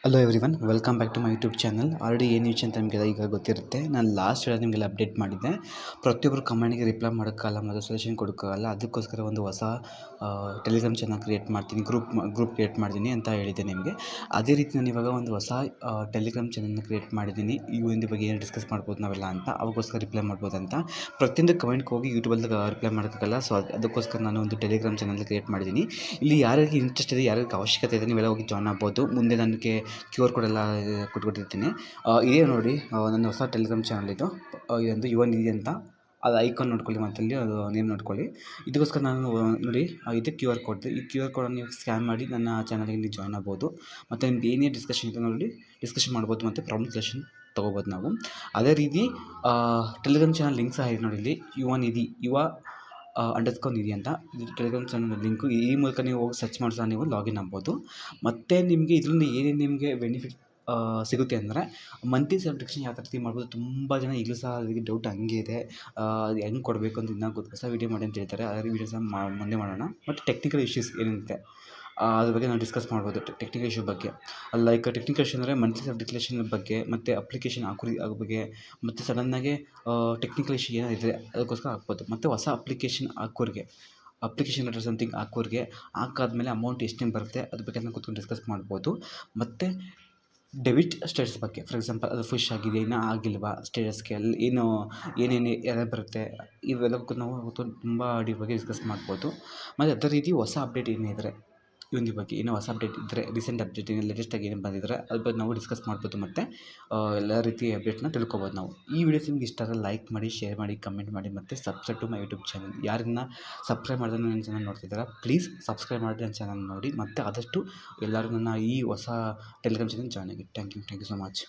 Hello everyone, welcome back to my YouTube channel. Already ಏನು ವಿಷಯ ಅಂತ ನಿಮಗೆಲ್ಲ ಈಗ ಗೊತ್ತಿರುತ್ತೆ. ನಾನು ಲಾಸ್ಟ್ ಹೇಳೋದು ನಿಮಗೆಲ್ಲ ಅಪ್ಡೇಟ್ ಮಾಡಿದ್ದೆ. ಪ್ರತಿಯೊಬ್ಬರು ಕಮೆಂಟ್ಗೆ ರಿಪ್ಲೈ ಮಾಡೋಕ್ಕಾಗಲ್ಲ ಮತ್ತು ಸೊಲ್ಯೂಷನ್ ಕೊಡೋಕ್ಕಾಗಲ್ಲ. ಅದಕ್ಕೋಸ್ಕರ ಒಂದು ಹೊಸ ಟೆಲಿಗ್ರಾಮ್ ಚಾನಲ್ ಕ್ರಿಯೇಟ್ ಮಾಡ್ತೀನಿ, ಗ್ರೂಪ್ ಕ್ರಿಯೇಟ್ ಮಾಡ್ತೀನಿ ಅಂತ ಹೇಳಿದ್ದೆ ನಿಮಗೆ. ಅದೇ ರೀತಿ ನಾನು ಇವಾಗ ಒಂದು ಹೊಸ ಟೆಲಿಗ್ರಾಮ್ ಚಾನಲ್ನ ಕ್ರಿಯೇಟ್ ಮಾಡಿದ್ದೀನಿ. ಒಂದು ಬಗ್ಗೆ ಏನು ಡಿಸ್ಕಸ್ ಮಾಡ್ಬೋದು ನಾವೆಲ್ಲ ಅಂತ, ಅವಾಗೋಸ್ಕರ ರಿಪ್ಲೈ ಮಾಡ್ಬೋದು ಅಂತ. ಪ್ರತಿಯೊಂದು ಕಮೆಂಟ್ಗೆ ಹೋಗಿ ಯೂಟ್ಯೂಬಲ್ಲಿ ರಿಪ್ಲೈ ಮಾಡೋಕ್ಕಾಗಲ್ಲ. ಸೊ ಅದಕ್ಕೋಸ್ಕರ ನಾನು ಒಂದು ಟೆಲಿಗ್ರಾಮ್ ಚಾನಲ್ ಕ್ರಿಯೇಟ್ ಮಾಡಿದ್ದೀನಿ. ಇಲ್ಲಿ ಯಾರಿಗೆ ಇಂಟ್ರೆಸ್ಟ್ ಇದೆ, ಯಾರಿಗೆ ಅವಶ್ಯಕತೆ ಇದೆ, ನೀವೆಲ್ಲ ಹೋಗಿ ಜಾಯ್ನ್ ಆಗ್ಬೋದು. ಮುಂದೆ ನನಗೆ QR ಕೋಡ್ ಎಲ್ಲ ಕೊಟ್ಕೊಟ್ಟಿರ್ತೀನಿ. ಇದೇ ನೋಡಿ ನನ್ನ ಹೊಸ ಟೆಲಿಗ್ರಾಮ್ ಚಾನಲ್ ಇದು. ಇದೊಂದು ಯುವ ನಿಧಿ ಅಂತ, ಅದು ಐಕಾನ್ ನೋಡ್ಕೊಳ್ಳಿ, ಮತ್ತು ಅಲ್ಲಿ ಅದು ನೇಮ್ ನೋಡ್ಕೊಳ್ಳಿ. ಇದಕ್ಕೋಸ್ಕರ ನಾನು ನೋಡಿ ಇದು QR ಕೋಡ್. ಈ QR ಕೋಡನ್ನು ನೀವು ಸ್ಕ್ಯಾನ್ ಮಾಡಿ ನನ್ನ ಚಾನಲ್ಗೆ ನೀವು ಜಾಯ್ನ್ ಆಗ್ಬೋದು. ಮತ್ತು ನಿಮ್ಗೆ ಏನೇ ಡಿಸ್ಕಷನ್ ಇದೆ ನೋಡಿ ಡಿಸ್ಕಷನ್ ಮಾಡ್ಬೋದು, ಮತ್ತು ಪ್ರಾಬ್ಲಮ್ ಸೊಲ್ಯೂಷನ್ ತೊಗೋಬೋದು ನಾವು. ಅದೇ ರೀತಿ ಟೆಲಿಗ್ರಾಮ್ ಚಾನಲ್ ಲಿಂಕ್ ಸಹ ಇದೆ ನೋಡಿ, ಇಲ್ಲಿ ಯುವ ಅಂಡರ್ಸ್ಕೋರ್ ನಿಧಿ ಅಂತ. ಇದು ಟೆಲಿಗ್ರಾಮ್ ಚಾನಲ್ ಲಿಂಕು. ಈ ಮೂಲಕ ನೀವು ಹೋಗಿ ಸರ್ಚ್ ಮಾಡಿ ಸಹ ನೀವು ಲಾಗಿನ್ ಆಗ್ಬೋದು. ಮತ್ತು ನಿಮಗೆ ಇದರಿಂದ ಏನೇನು ನಿಮಗೆ ಬೆನಿಫಿಟ್ ಸಿಗುತ್ತೆ ಅಂದರೆ, ಮಂತ್ಲಿ ಸಬ್ಸ್ಕ್ರಿಪ್ಷನ್ ಯಾವ ರೀತಿ ಮಾಡ್ಬೋದು. ತುಂಬ ಜನ ಈಗಲೂ ಸಹ ಅದಕ್ಕೆ ಡೌಟ್ ಹಂಗೆ ಇದೆ. ಅದು ಹೆಂಗೆ ಕೊಡಬೇಕು ಅಂತ ಇನ್ನೂ ಹೊಸ ವೀಡಿಯೋ ಮಾಡಿ ಅಂತ ಹೇಳ್ತಾರೆ. ಅದೇ ವೀಡಿಯೋ ಸಹ ಮುಂದೆ ಮಾಡೋಣ. ಮತ್ತು ಟೆಕ್ನಿಕಲ್ ಇಶ್ಯೂಸ್ ಏನಿರುತ್ತೆ ಅದ್ರ ಬಗ್ಗೆ ನಾವು ಡಿಸ್ಕಸ್ ಮಾಡ್ಬೋದು. ಟೆಕ್ನಿಕಲ್ ಇಶ್ಯೂ ಬಗ್ಗೆ, ಲೈಕ್ ಟೆಕ್ನಿಕಲ್ ಇಶ್ಯೂ ಅಂದರೆ ಮಂತ್ಲಿ ಸಬ್ಸ್ಕ್ರಿಪ್ಷನ್ ಬಗ್ಗೆ, ಮತ್ತು ಅಪ್ಲಿಕೇಶನ್ ಅದ್ರ ಬಗ್ಗೆ, ಮತ್ತು ಸಡನ್ನಾಗಿ ಟೆಕ್ನಿಕಲ್ ಇಶ್ಯೂ ಏನಾದರೆ ಅದಕ್ಕೋಸ್ಕರ ಹಾಕ್ಬೋದು. ಮತ್ತು ಹೊಸ ಅಪ್ಲಿಕೇಶನ್ ಅಪ್ಲಿಕೇಶನ್ ಲೆಟರ್ ಸಮಥಿಂಗ್ ಹಾಕಾದ್ಮೇಲೆ ಅಮೌಂಟ್ ಎಷ್ಟು ಬರುತ್ತೆ ಅದ್ರ ಬಗ್ಗೆ ನಾವು ಕೂತ್ಕೊಂಡು ಡಿಸ್ಕಸ್ ಮಾಡ್ಬೋದು. ಮತ್ತು ಡೆಬಿಟ್ ಸ್ಟೇಟಸ್ ಬಗ್ಗೆ, ಫಾರ್ ಎಕ್ಸಾಂಪಲ್ ಅದು ಫಿಶ್ ಆಗಿದೆ ಇನ್ನೂ ಆಗಿಲ್ವಾ, ಸ್ಟೇಟಸ್ಗೆ ಅಲ್ಲಿ ಏನೇನು ಎರರ್ ಬರುತ್ತೆ, ಇವೆಲ್ಲ ನಾವು ತುಂಬ ಬಗ್ಗೆ ಡಿಸ್ಕಸ್ ಮಾಡ್ಬೋದು. ಮತ್ತು ಅದೇ ರೀತಿ ಹೊಸ ಅಪ್ಡೇಟ್ ಏನಿದ್ರೆ ಇದ್ರ ಬಗ್ಗೆ ಏನೋ ಹೊಸ ಅಪ್ಡೇಟ್ ಇದ್ದರೆ, ರೀಸೆಂಟ್ ಅಪ್ಡೇಟ್ ಏನು ಲೇಟೆಸ್ಟಾಗಿ ಏನು ಬಂದಿದ್ರೆ ಅದ್ರ ಬಗ್ಗೆ ನಾವು ಡಿಸ್ಕಸ್ ಮಾಡ್ಬೋದು. ಮತ್ತು ಎಲ್ಲ ರೀತಿ ಅಪ್ಡೇಟ್ನ ತಿಳ್ಕೊಬೋದು ನಾವು. ಈ ವಿಡಿಯೋಸ್ ನಿಮ್ಗೆ ಇಷ್ಟ ಆದರೆ ಲೈಕ್ ಮಾಡಿ, ಶೇರ್ ಮಾಡಿ, ಕಮೆಂಟ್ ಮಾಡಿ, ಮತ್ತು subscribe to my YouTube channel. ಯಾರನ್ನ ಸಬ್ಸ್ಕ್ರೈಬ್ ಮಾಡಿದ್ರೆ ನನ್ನ ಚಾನಲ್ ನೋಡ್ತಿದ್ದೀರಾ, ಪ್ಲೀಸ್ ಸಬ್ಸ್ಕ್ರೈಬ್ ಮಾಡಿ ನನ್ನ ಚಾನಲ್ ನೋಡಿ. ಮತ್ತು ಆದಷ್ಟು ಎಲ್ಲರೂ ನನ್ನ ಈ ಹೊಸ ಟೆಲಿಗ್ರಾಮ್ ಚಾನಲ್ ಜಾಯ್ನ್ ಆಗಿ. Thank you so much.